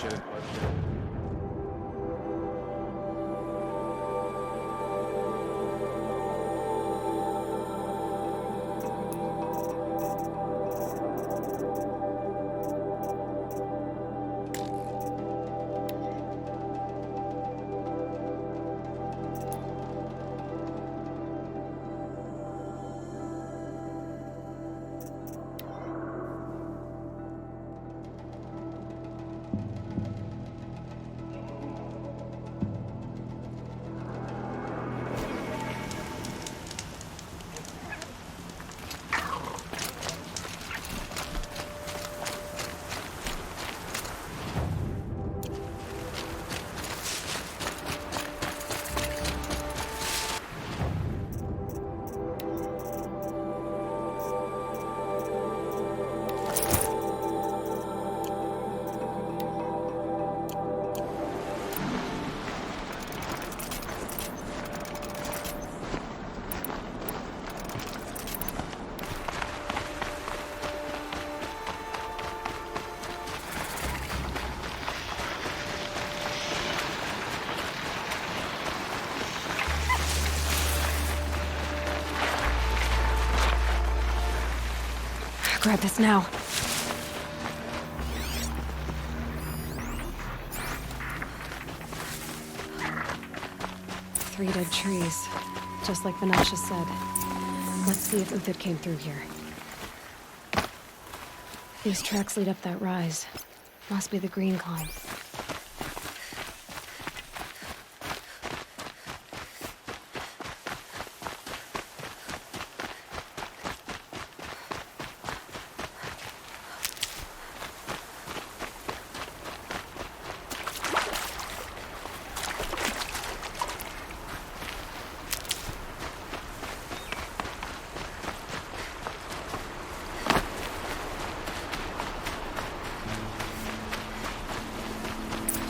shit. Grab this now. 3 dead trees, just like Vanasha said. Let's see if Uthid came through here. These tracks lead up that rise. Must be the green climb.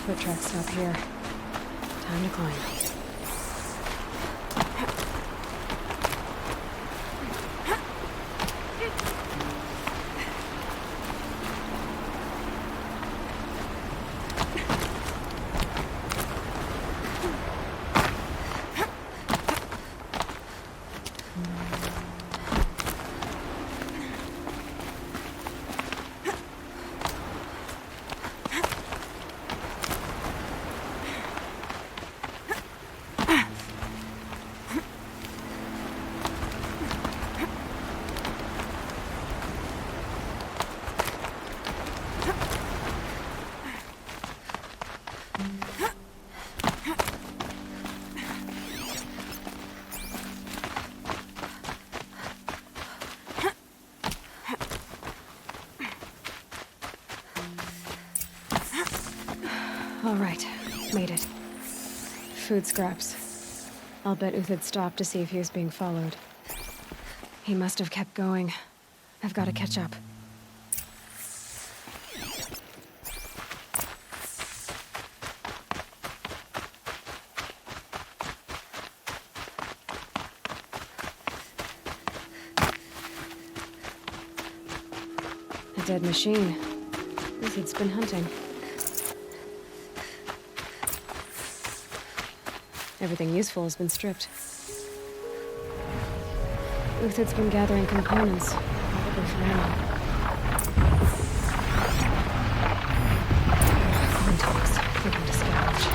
Foot tracks stop here. Time to climb. All right, made it. Food scraps. I'll bet Uthid stopped to see if he was being followed. He must have kept going. I've got to catch up. A dead machine. Uthid's been hunting. Everything useful has been stripped. Uthid's been gathering components, probably for ammo. Coin tops, looking to scavenge.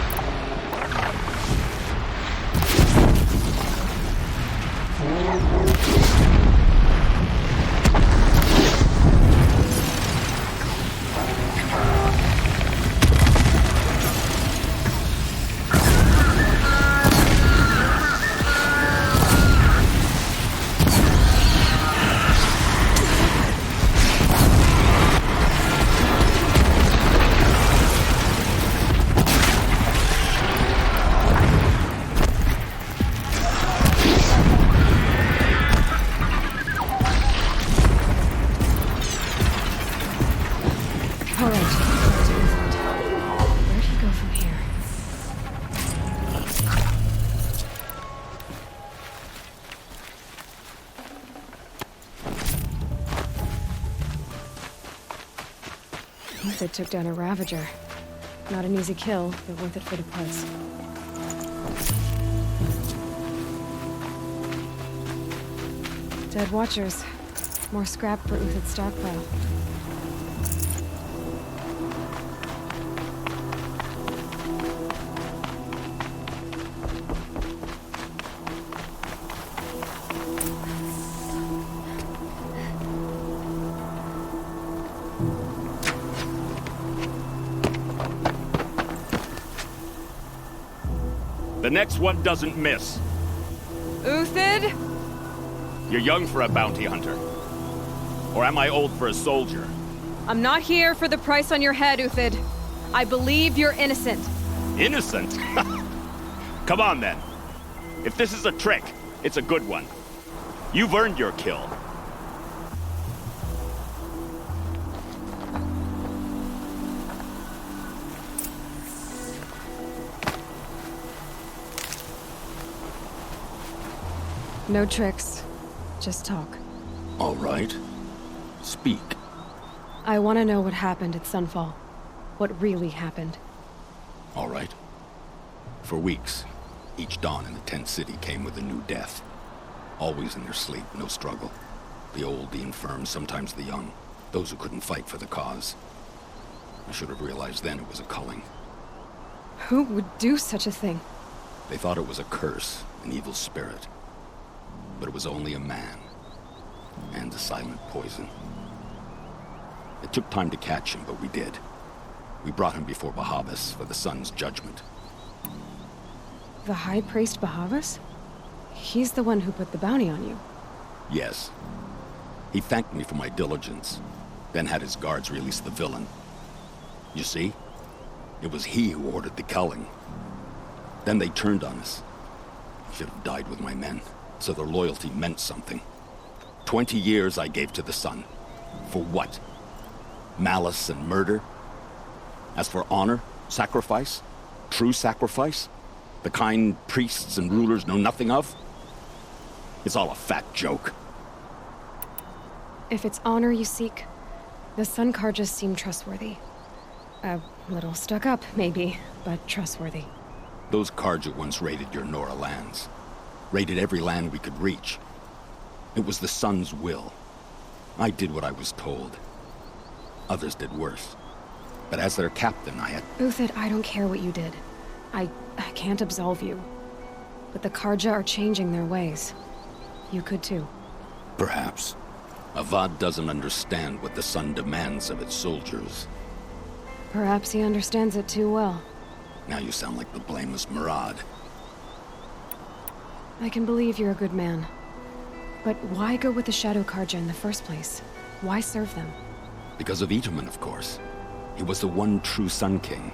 Uthid took down a Ravager. Not an easy kill, but worth it for the price. Dead Watchers. More scrap for Uthid's stockpile. The next one doesn't miss. Uthid? You're young for a bounty hunter. Or am I old for a soldier? I'm not here for the price on your head, Uthid. I believe you're innocent. Innocent? Come on, then. If this is a trick, it's a good one. You've earned your kill. No tricks. Just talk. All right. Speak. I want to know what happened at Sunfall. What really happened. All right. For weeks, each dawn in the tent city came with a new death. Always in their sleep, no struggle. The old, the infirm, sometimes the young. Those who couldn't fight for the cause. I should have realized then it was a culling. Who would do such a thing? They thought it was a curse, an evil spirit. But it was only a man. And a silent poison. It took time to catch him, but we did. We brought him before Bahavas for the sun's judgment. The High Priest Bahavas? He's the one who put the bounty on you. Yes. He thanked me for my diligence, then had his guards release the villain. You see? It was he who ordered the culling. Then they turned on us. I should have died with my men, so their loyalty meant something. 20 years I gave to the sun. For what? Malice and murder? As for honor, sacrifice, true sacrifice, the kind priests and rulers know nothing of? It's all a fat joke. If it's honor you seek, the Sun Karjas seem trustworthy. A little stuck up, maybe, but trustworthy. Those Karja once raided your Nora lands. Raided every land we could reach. It was the Sun's will. I did what I was told. Others did worse. But as their captain, I had... Uthid, I don't care what you did. I can't absolve you. But the Karja are changing their ways. You could too. Perhaps. Avad doesn't understand what the Sun demands of its soldiers. Perhaps he understands it too well. Now you sound like the blameless Murad. I can believe you're a good man. But why go with the Shadow Karja in the first place? Why serve them? Because of Itaman, of course. He was the one true Sun King.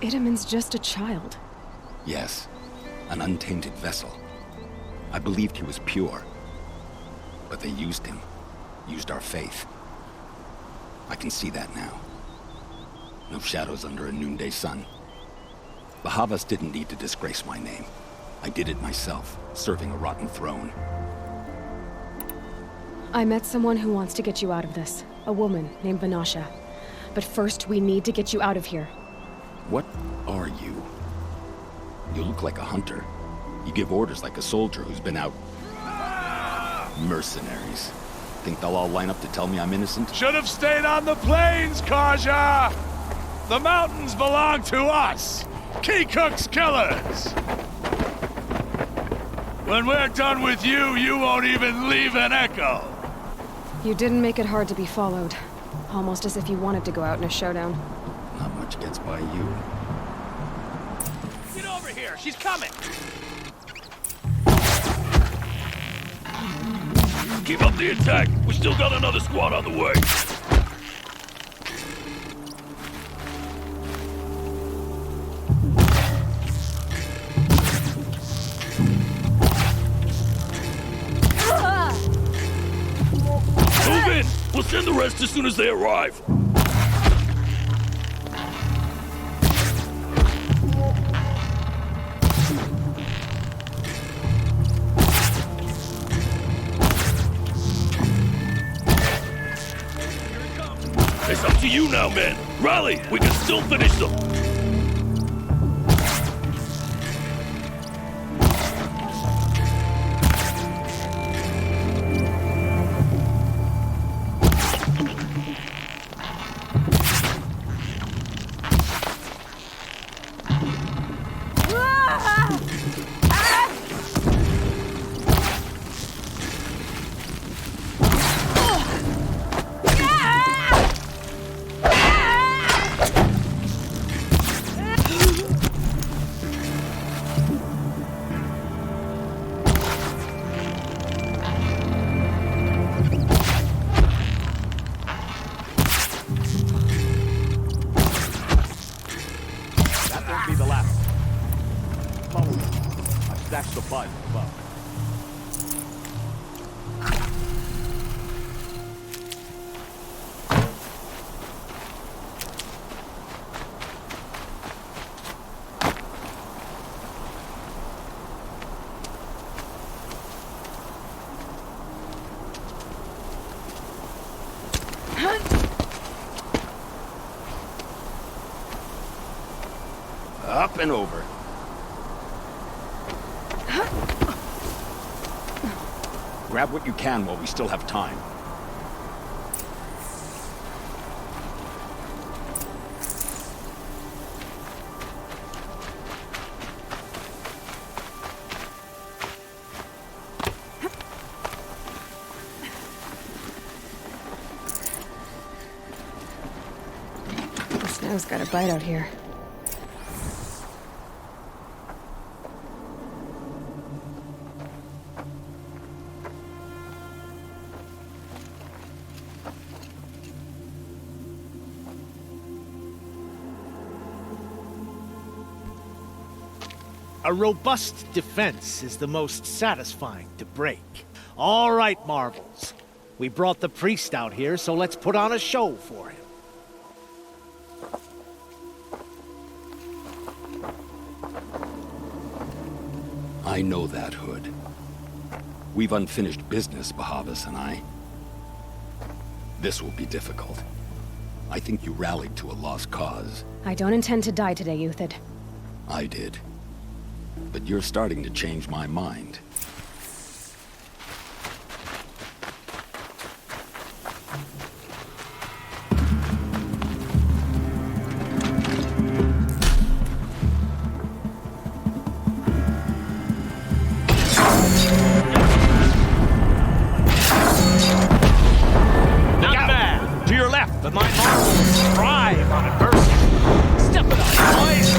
Itaman's just a child. Yes, an untainted vessel. I believed he was pure. But they used him. Used our faith. I can see that now. No shadows under a noonday sun. Bahavas didn't need to disgrace my name. I did it myself, serving a rotten throne. I met someone who wants to get you out of this. A woman named Vanasha. But first, we need to get you out of here. What are you? You look like a hunter. You give orders like a soldier who's been out... Mercenaries. Think they'll all line up to tell me I'm innocent? Should have stayed on the plains, Karja! The mountains belong to us! Keycook's killers! When we're done with you, you won't even leave an echo! You didn't make it hard to be followed. Almost as if you wanted to go out in a showdown. Not much gets by you. Get over here! She's coming! Keep up the attack! We still got another squad on the way! Move in! We'll send the rest as soon as they arrive! It's up to you now, men! Rally! We can still finish them! That won't be the last. Follow me. I stashed supplies above. Up and over. Grab what you can while we still have time. The snow's got a bite out here. A robust defense is the most satisfying to break. All right, Marvels. We brought the priest out here, so let's put on a show for him. I know that, Hood. We've unfinished business, Bahavas and I. This will be difficult. I think you rallied to a lost cause. I don't intend to die today, Euthid. I did. But you're starting to change my mind. Not bad, To your left! but my Marvels thrive on adversity. Step it up, boys!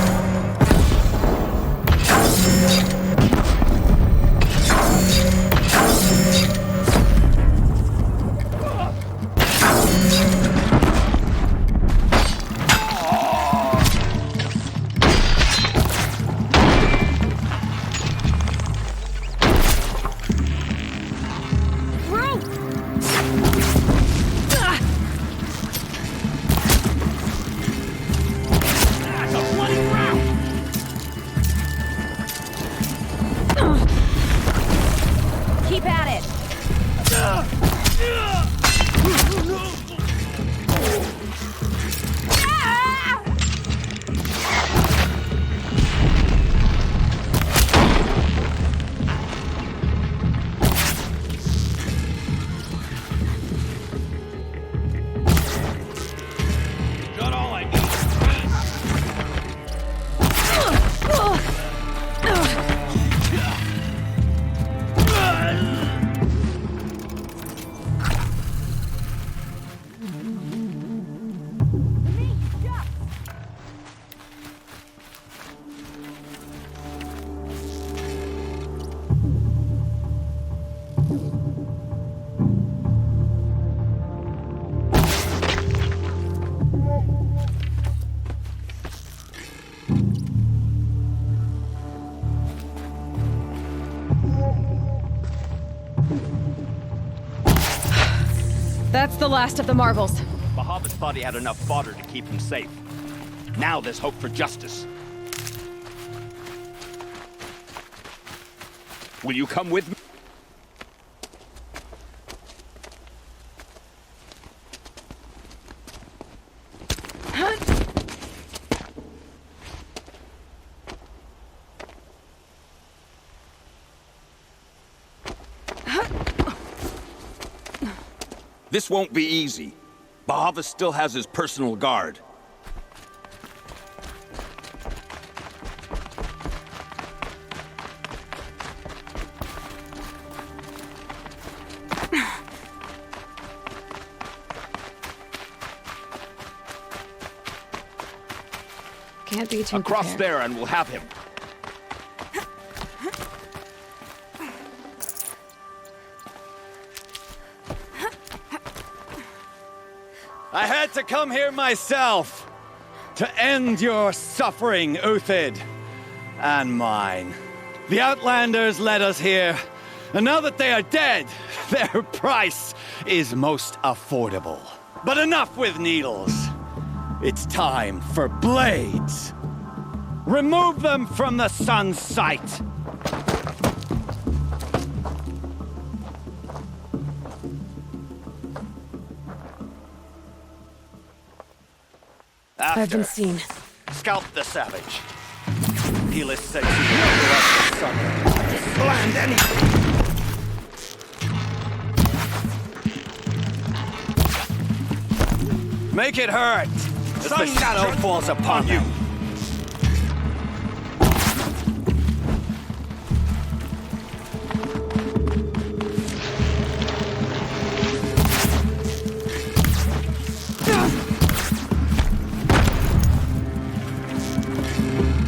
Keep at it! Got all I need. That's the last of the Marvels. Bahavas thought he had enough fodder to keep him safe. Now there's hope for justice. Will you come with me? Huh? This won't be easy. Bahava still has his personal guard. Can't be too Across prepared. there and we'll have him. I had to come here myself to end your suffering, Uthid, and mine. The Outlanders led us here, and now that they are dead, their price is most affordable. But enough with needles. It's time for blades. Remove them from the sun's sight. I've been seen. Scalp the savage. Helis said she would offer us the sun. Bland anything! Make it hurt! As the shadow falls upon you!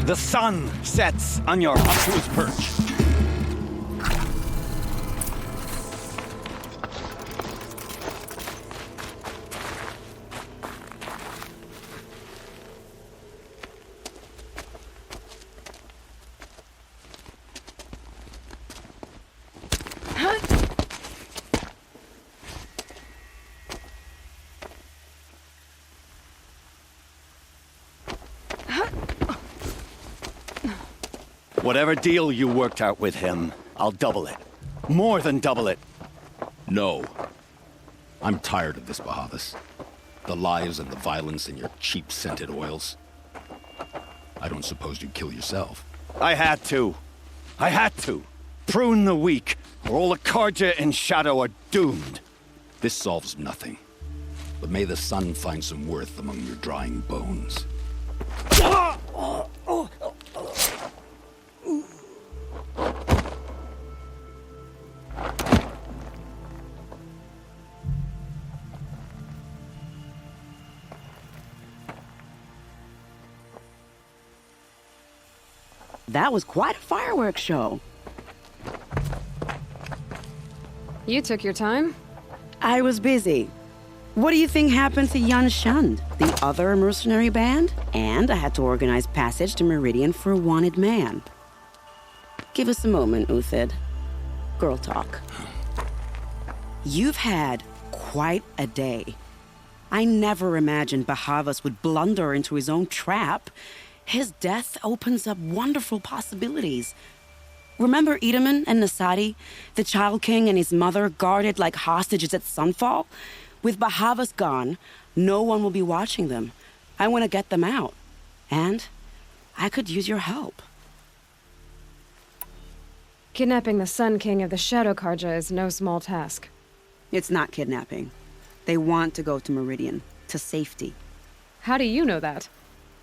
The sun sets on your up to his perch. Whatever deal you worked out with him, I'll double it. More than double it. No. I'm tired of this, Bahavas. The lies and the violence and your cheap-scented oils. I don't suppose you'd kill yourself. I had to. I had to. Prune the weak, or all the Karja in Shadow are doomed. This solves nothing. But may the sun find some worth among your drying bones. That was quite a fireworks show. You took your time? I was busy. What do you think happened to Yan Shund, the other mercenary band? And I had to organize passage to Meridian for a wanted man. Give us a moment, Uthid. Girl talk. You've had quite a day. I never imagined Bahavas would blunder into his own trap. His death opens up wonderful possibilities. Remember Edaman and Nasadi, the Child King and his mother guarded like hostages at Sunfall? With Bahavas gone, no one will be watching them. I want to get them out. And I could use your help. Kidnapping the Sun King of the Shadow Karja is no small task. It's not kidnapping. They want to go to Meridian, to safety. How do you know that?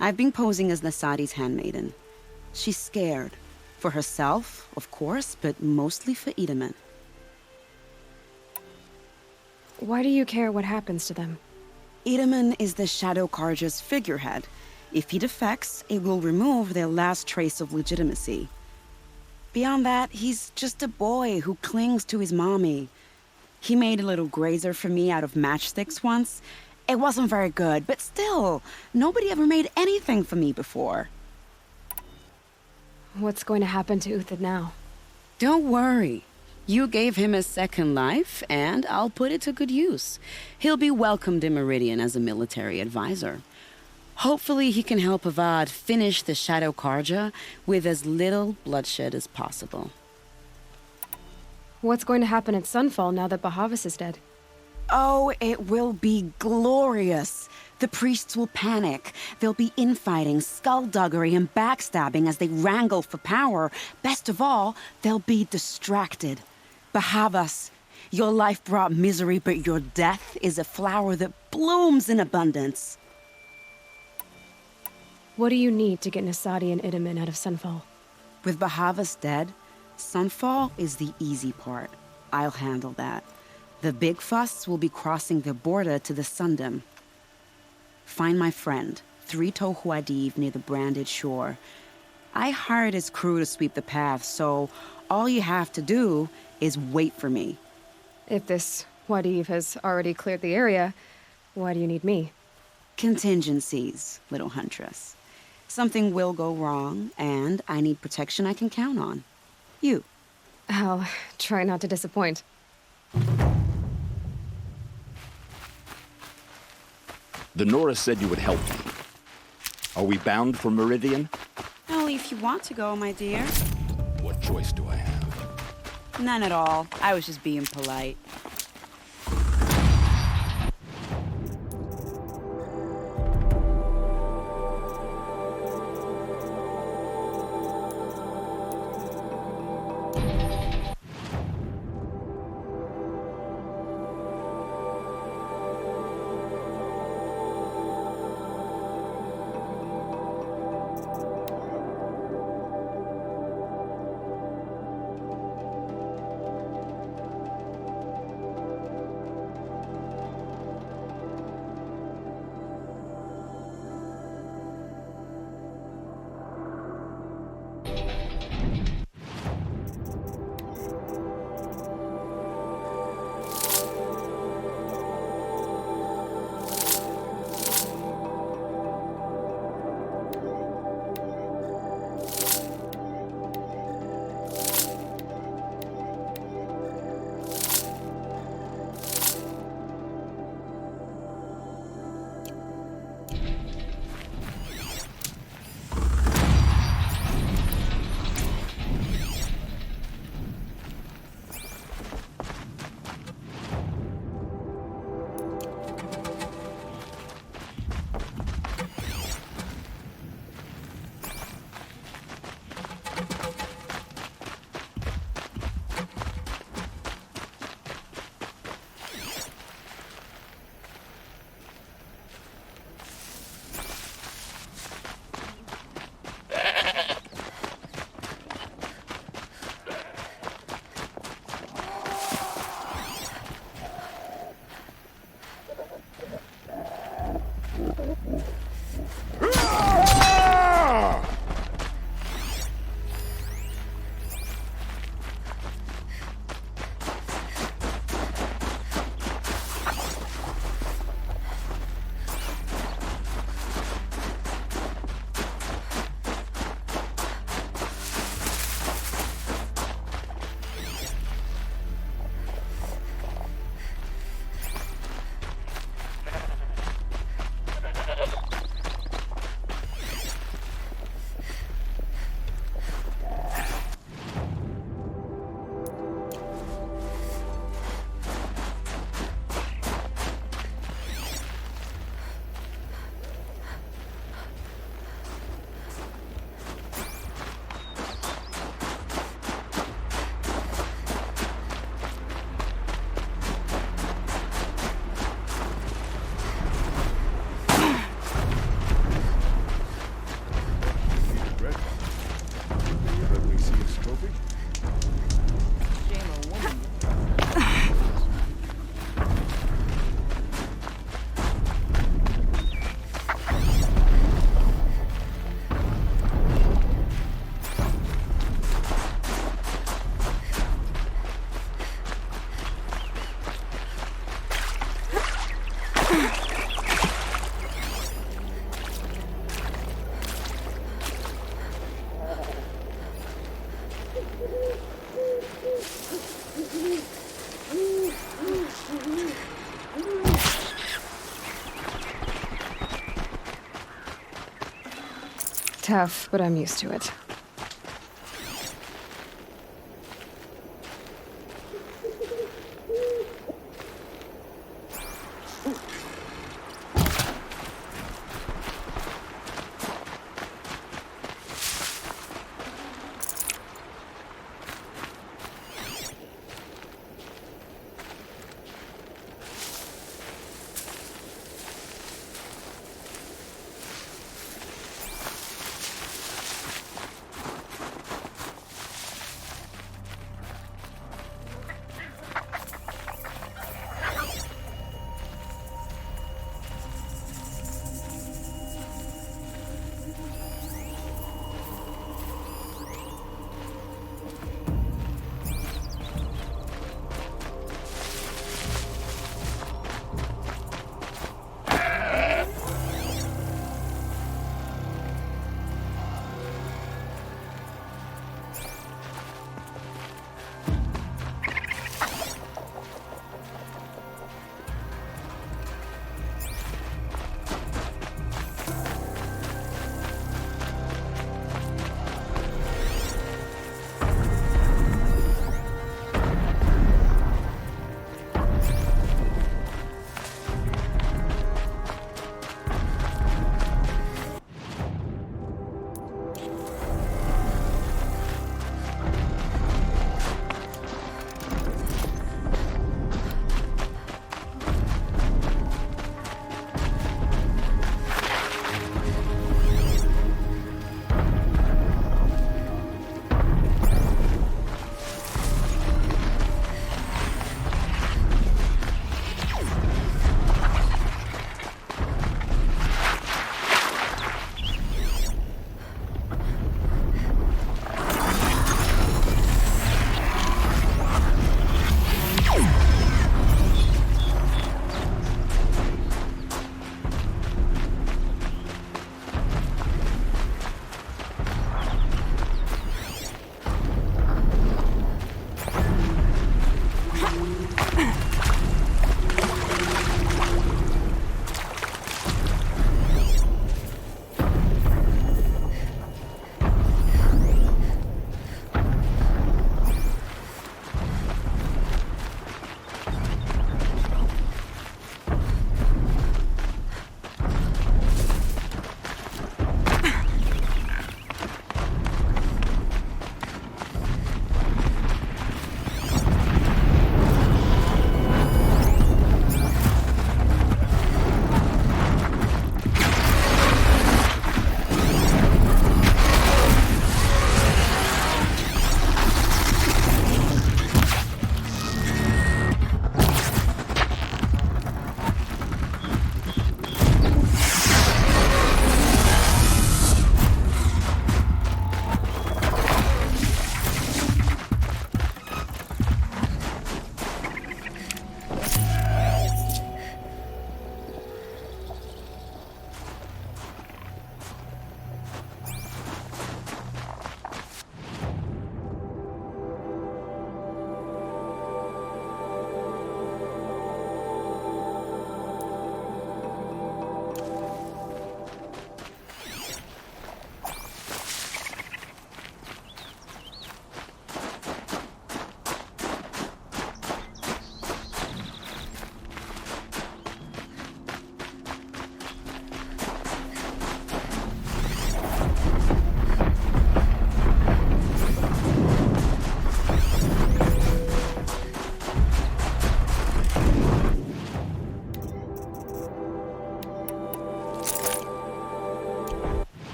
I've been posing as Nasadi's handmaiden. She's scared. For herself, of course, but mostly for Edaman. Why do you care what happens to them? Edaman is the Shadow Karja's figurehead. If he defects, it will remove their last trace of legitimacy. Beyond that, he's just a boy who clings to his mommy. He made a little grazer for me out of matchsticks once. It wasn't very good, but still, nobody ever made anything for me before. What's going to happen to Uthid now? Don't worry. You gave him a second life, and I'll put it to good use. He'll be welcomed in Meridian as a military advisor. Hopefully he can help Avad finish the Shadow Karja with as little bloodshed as possible. What's going to happen at Sunfall now that Bahavas is dead? Oh, it will be glorious. The priests will panic. There'll be infighting, skullduggery, and backstabbing as they wrangle for power. Best of all, they'll be distracted. Bahavas, Your life brought misery, but your death is a flower that blooms in abundance. What do you need to get Nasadi and Idaman out of Sunfall? With Bahava's dead, Sunfall is the easy part. I'll handle that. The big fuss will be crossing the border to the Sundom. Find my friend, 3 Tohuadiv near the branded shore. I hired his crew to sweep the path, so all you have to do is wait for me. If this Wadiv has already cleared the area, why do you need me? Contingencies, little huntress. Something will go wrong, and I need protection I can count on. You. I'll try not to disappoint. The Nora said you would help me. Are we bound for Meridian? Only if you want to go, my dear. What choice do I have? None at all. I was just being polite. Tough, but I'm used to it.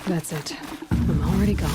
That's it. I'm already gone.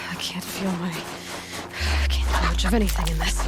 I can't do much of anything in this.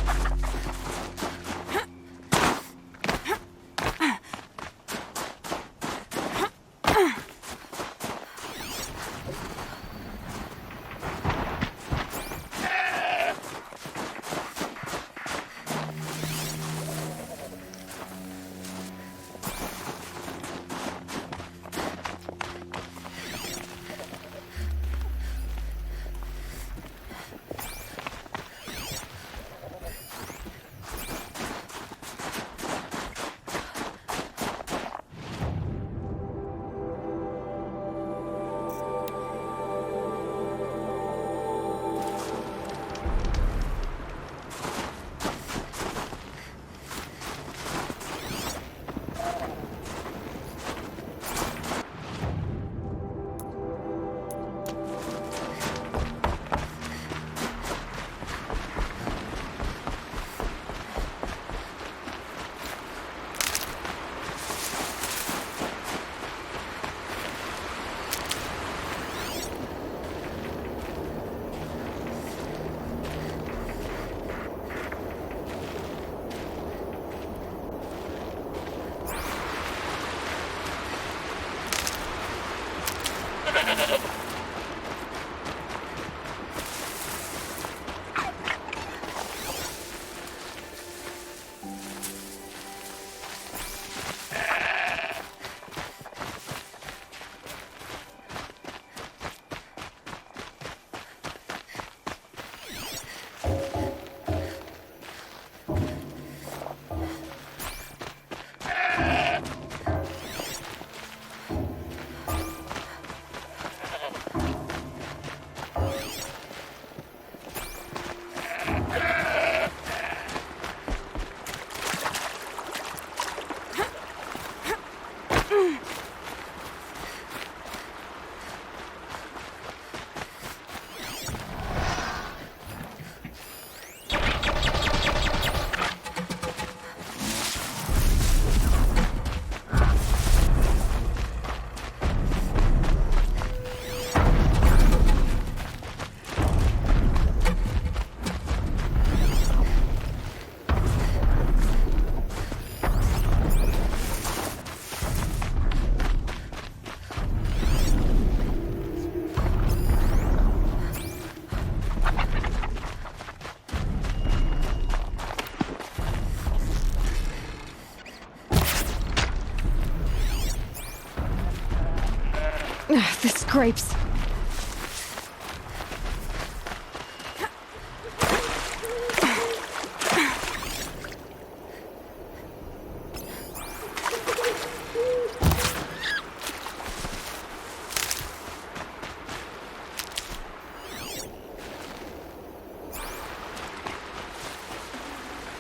This scrapes.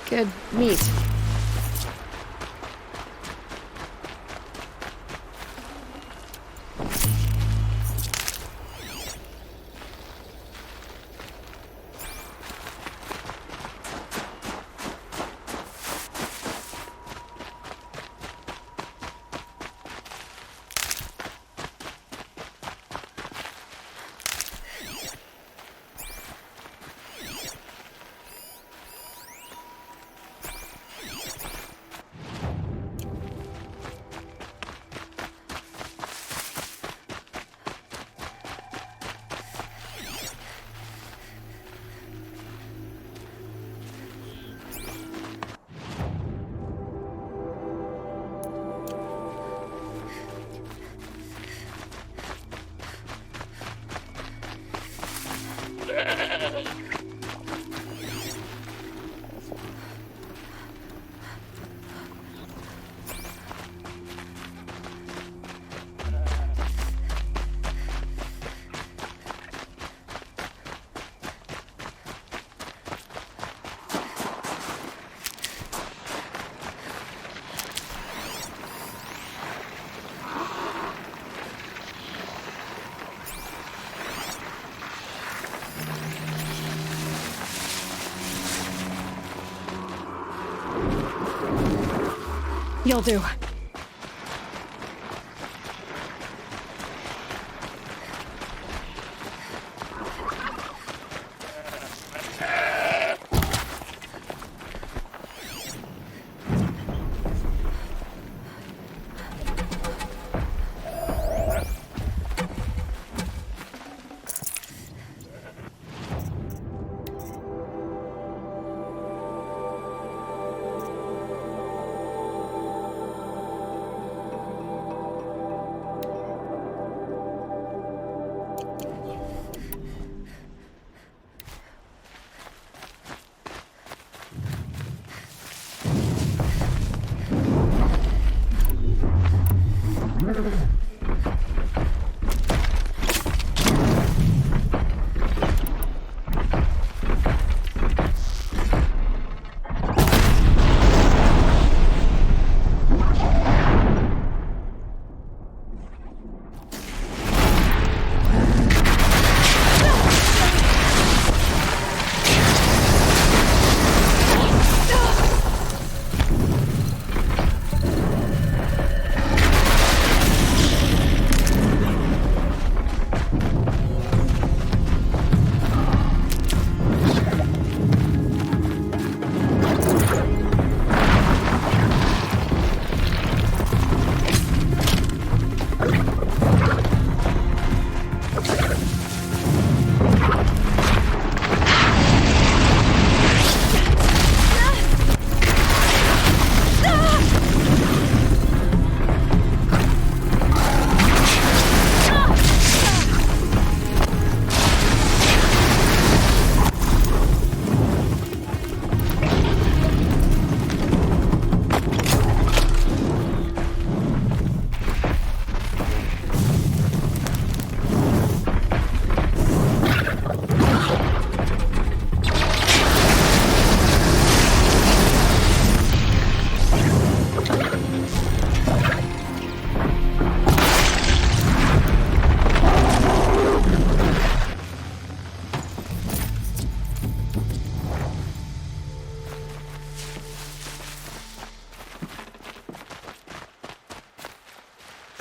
good meat. You'll do.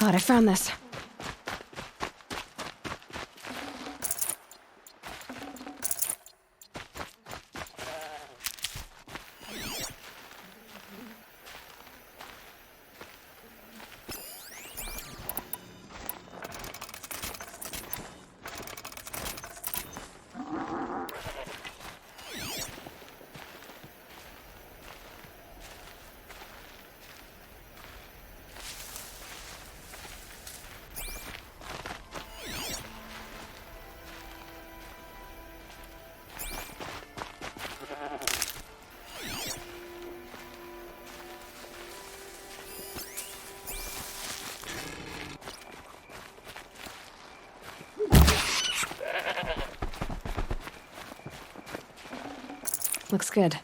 God, I found this. Looks good.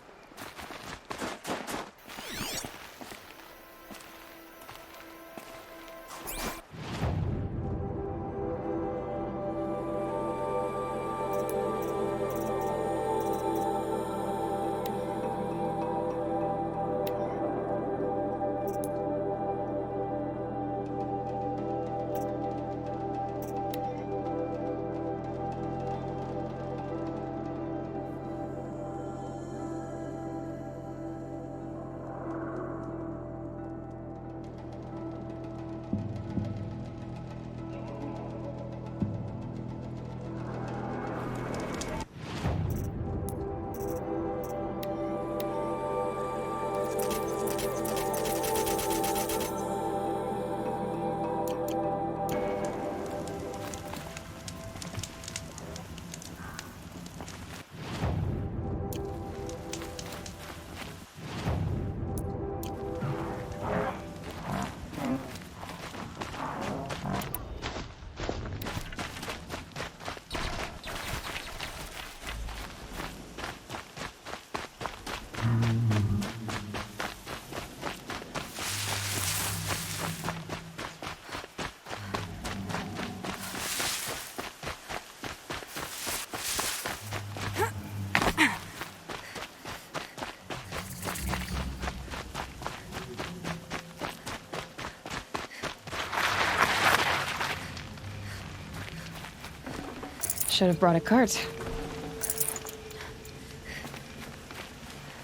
Should have brought a cart.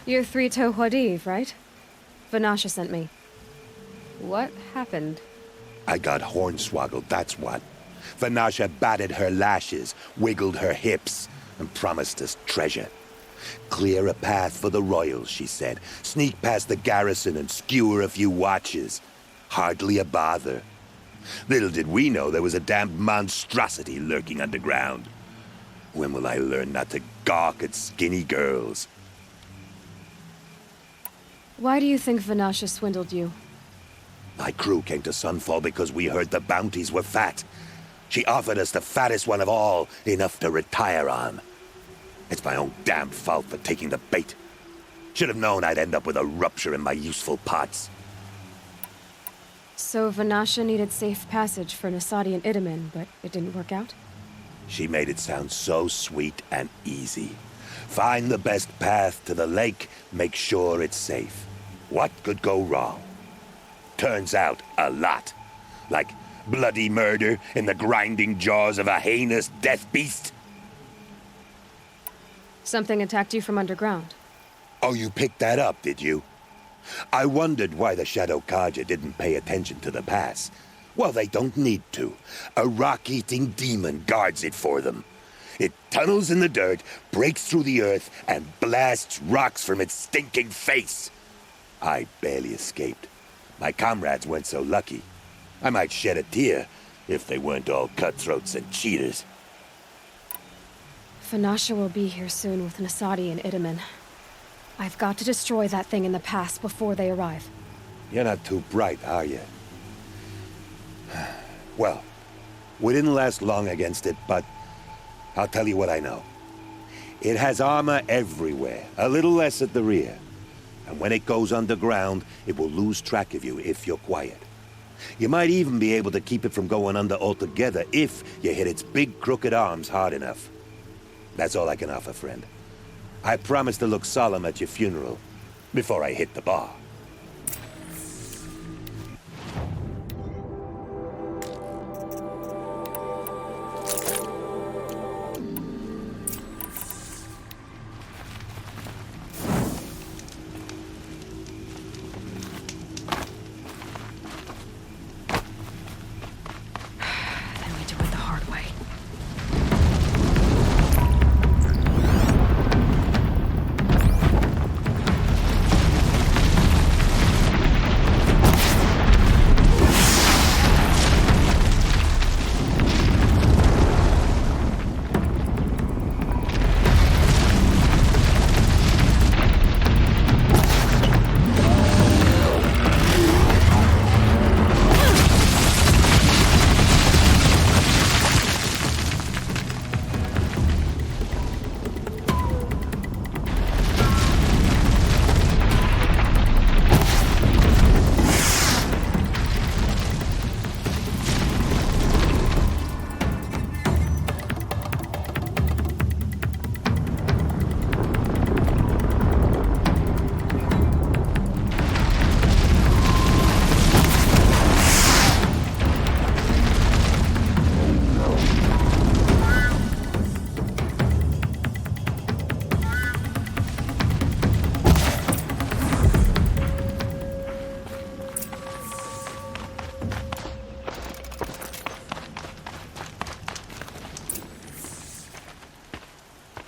You're Three-Toe Huadiv, right? Vanasha sent me. What happened? I got hornswoggled, that's what. Vanasha batted her lashes, wiggled her hips, and promised us treasure. Clear a path for the royals, she said. Sneak past the garrison and skewer a few watches. Hardly a bother. Little did we know there was a damned monstrosity lurking underground. When will I learn not to gawk at skinny girls? Why do you think Vanasha swindled you? My crew came to Sunfall because we heard the bounties were fat. She offered us the fattest one of all, enough to retire on. It's my own damn fault for taking the bait. Should have known I'd end up with a rupture in my useful parts. So Vanasha needed safe passage for Nasadi and Itamen, but it didn't work out? She made it sound so sweet and easy. Find the best path to the lake, make sure it's safe. What could go wrong? Turns out, a lot. Like bloody murder in the grinding jaws of a heinous death beast. Something attacked you from underground. Oh, you picked that up, did you? I wondered why the Shadow Kaja didn't pay attention to the pass. Well, they don't need to. A rock-eating demon guards it for them. It tunnels in the dirt, breaks through the earth, and blasts rocks from its stinking face. I barely escaped. My comrades weren't so lucky. I might shed a tear if they weren't all cutthroats and cheaters. Vanasha will be here soon with Nasadi and Itamen. I've got to destroy that thing in the pass before they arrive. You're not too bright, are you? Well, we didn't last long against it, but I'll tell you what I know. It has armor everywhere, a little less at the rear. And when it goes underground, it will lose track of you if you're quiet. You might even be able to keep it from going under altogether if you hit its big crooked arms hard enough. That's all I can offer, friend. I promise to look solemn at your funeral before I hit the bar. Then we do it the hard way.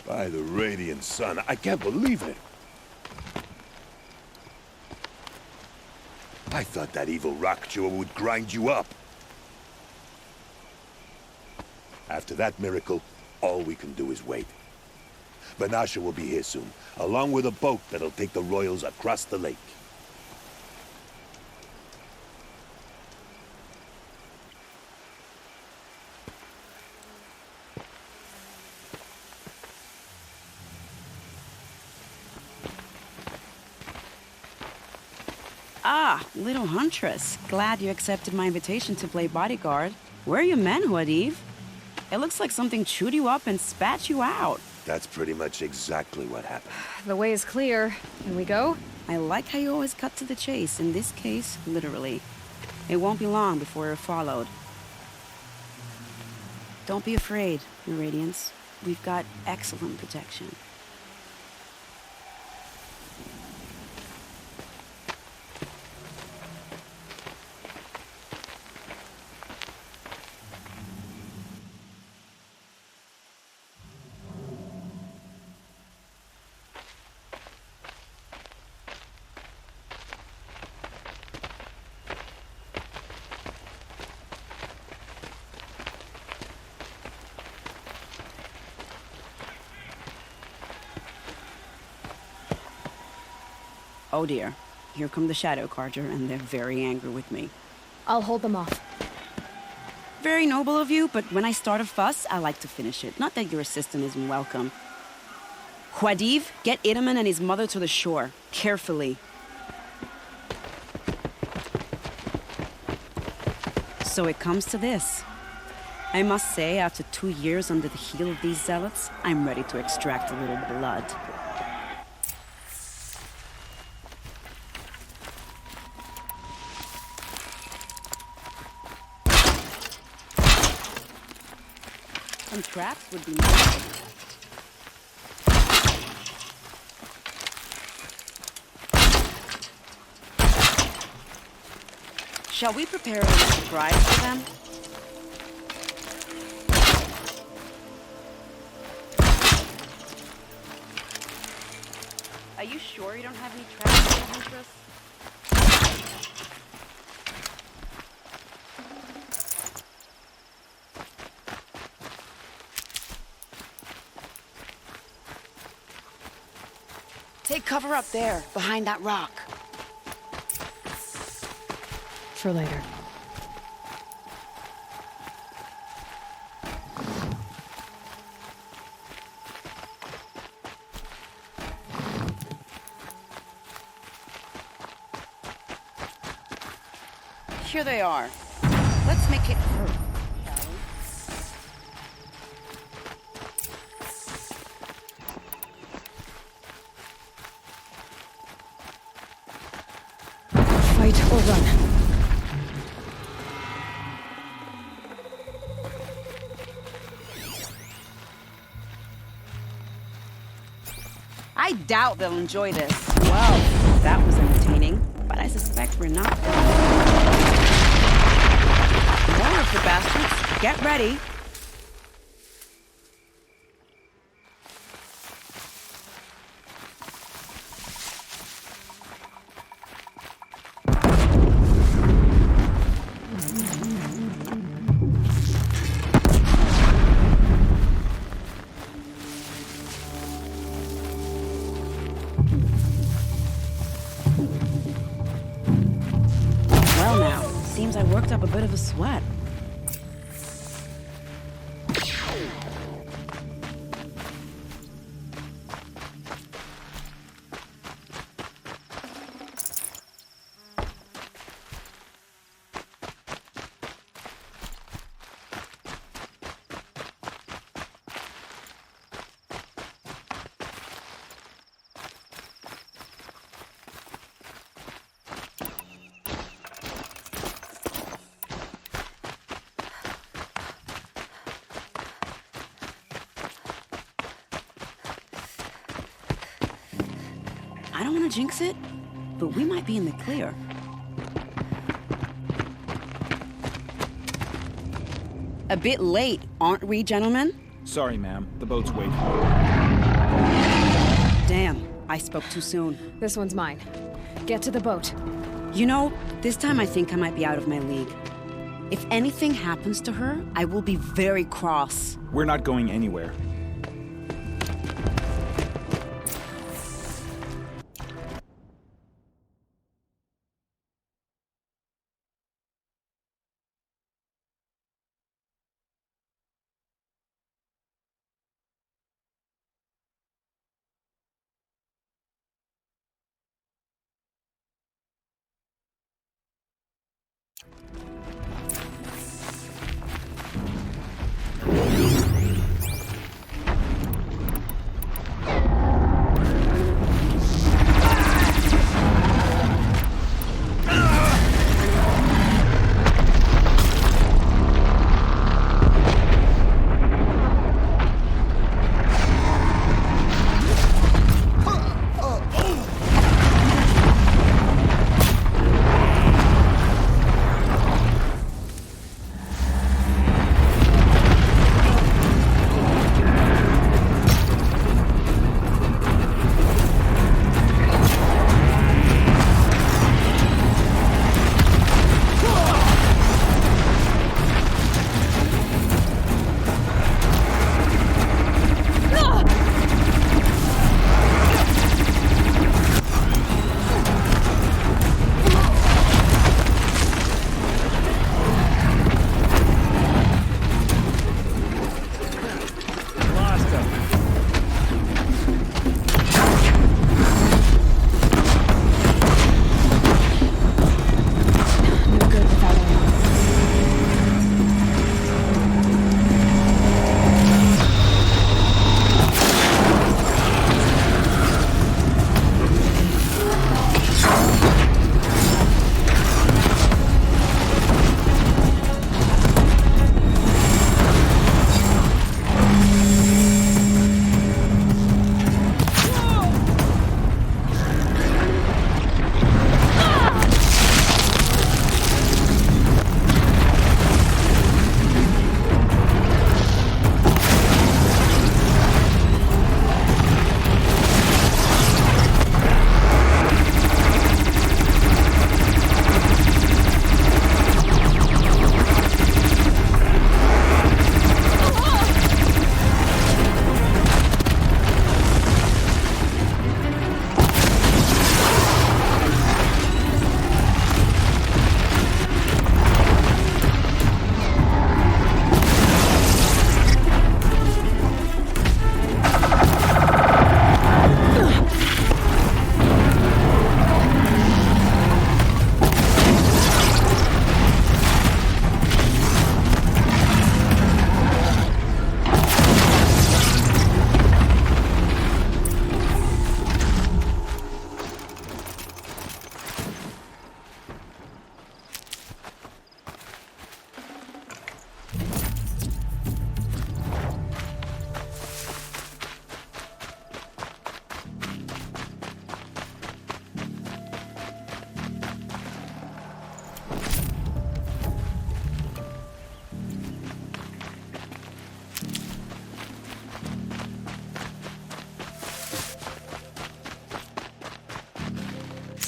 By the radiant sun, I can't believe it. I thought that evil rock chewer would grind you up. After that miracle, all we can do is wait. Vanasha will be here soon, along with a boat that'll take the royals across the lake. Ah, little huntress. Glad you accepted my invitation to play bodyguard. Where are your men, Huadiv? It looks like something chewed you up and spat you out. That's pretty much exactly what happened. The way is clear. Can we go? I like how you always cut to the chase, in this case, literally. It won't be long before you're followed. Don't be afraid, Meridians. We've got excellent protection. Oh dear. Here come the Shadow Carter, and they're very angry with me. I'll hold them off. Very noble of you, but when I start a fuss, I like to finish it. Not that your assistant isn't welcome. Huadiv, get Idaman and his mother to the shore. Carefully. So it comes to this. I must say, after 2 years under the heel of these zealots, I'm ready to extract a little blood. Some traps would be nice. Shall we prepare a surprise for them? Are you sure you don't have any traps for the Huntress? Take cover up there, behind that rock. For later. Here they are. Let's make it hurt, shall we? Fight or run. I doubt they'll enjoy this. Well, that was entertaining, but I suspect we're not done. More of the bastards. Get ready. Well now, seems I worked up a bit of a sweat. I don't want to jinx it, but we might be in the clear. A bit late, aren't we, gentlemen? Sorry, ma'am. The boat's waiting. Damn, I spoke too soon. This one's mine. Get to the boat. You know, this time I think I might be out of my league. If anything happens to her, I will be very cross. We're not going anywhere.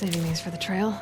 Saving these for the trail.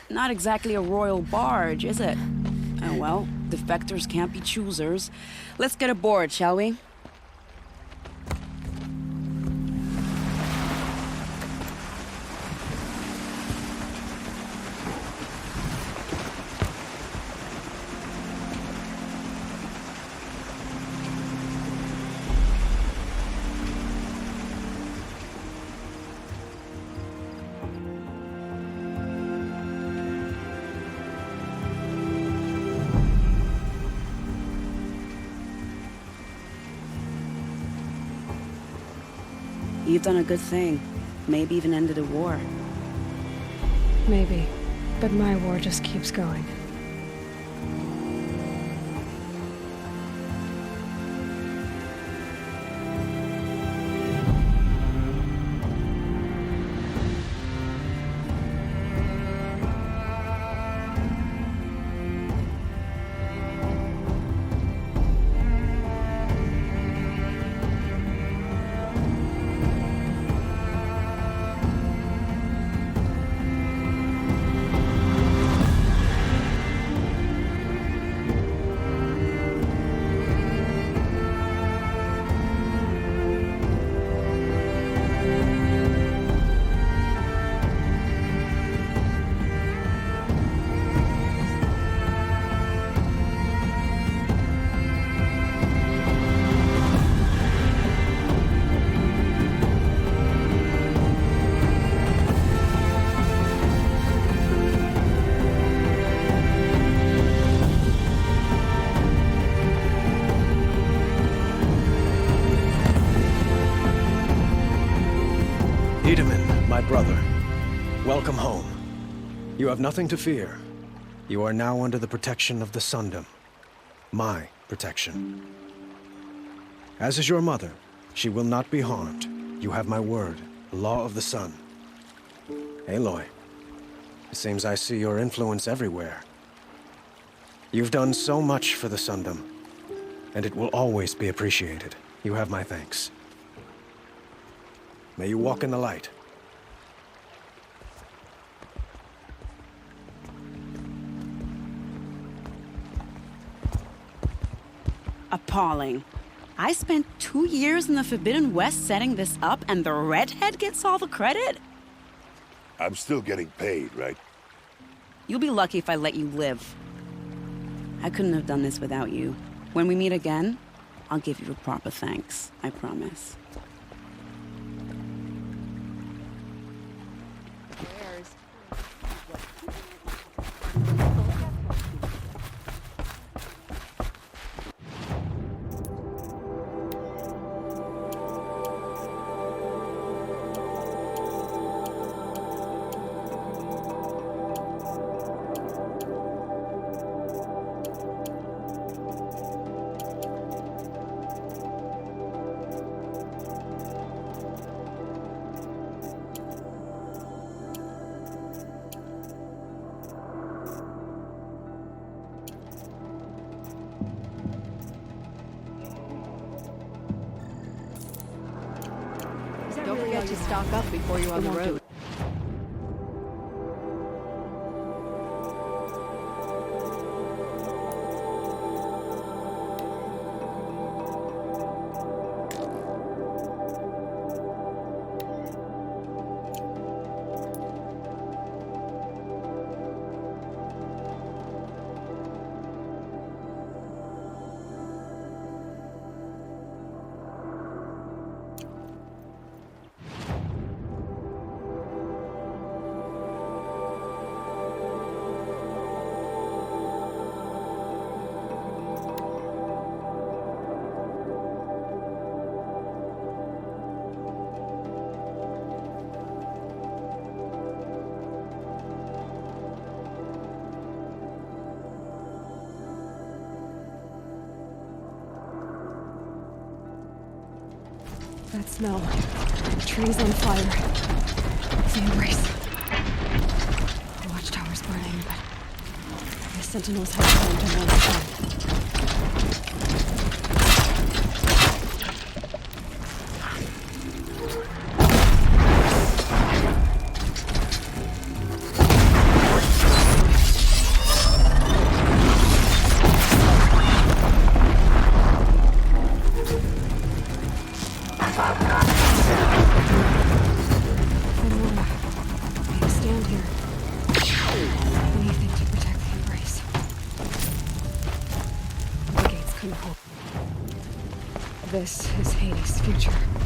Not exactly a royal barge, is it? Oh well, defectors can't be choosers. Let's get aboard, shall we? You've done a good thing. Maybe even ended a war. Maybe. But my war just keeps going. My brother, welcome home. You have nothing to fear. You are now under the protection of the Sundom. My protection. As is your mother, she will not be harmed. You have my word, the law of the sun. Aloy, it seems I see your influence everywhere. You've done so much for the Sundom, and it will always be appreciated. You have my thanks. May you walk in the light. Appalling. I spent 2 years in the Forbidden West setting this up, and the redhead gets all the credit? I'm still getting paid, right? You'll be lucky if I let you live. I couldn't have done this without you. When we meet again, I'll give you a proper thanks. I promise. Don't forget to stock up before you're on the road. That smell. Trees on fire. The embrace. The watchtower's burning, but the sentinels have time to run aside. This is Hades' future.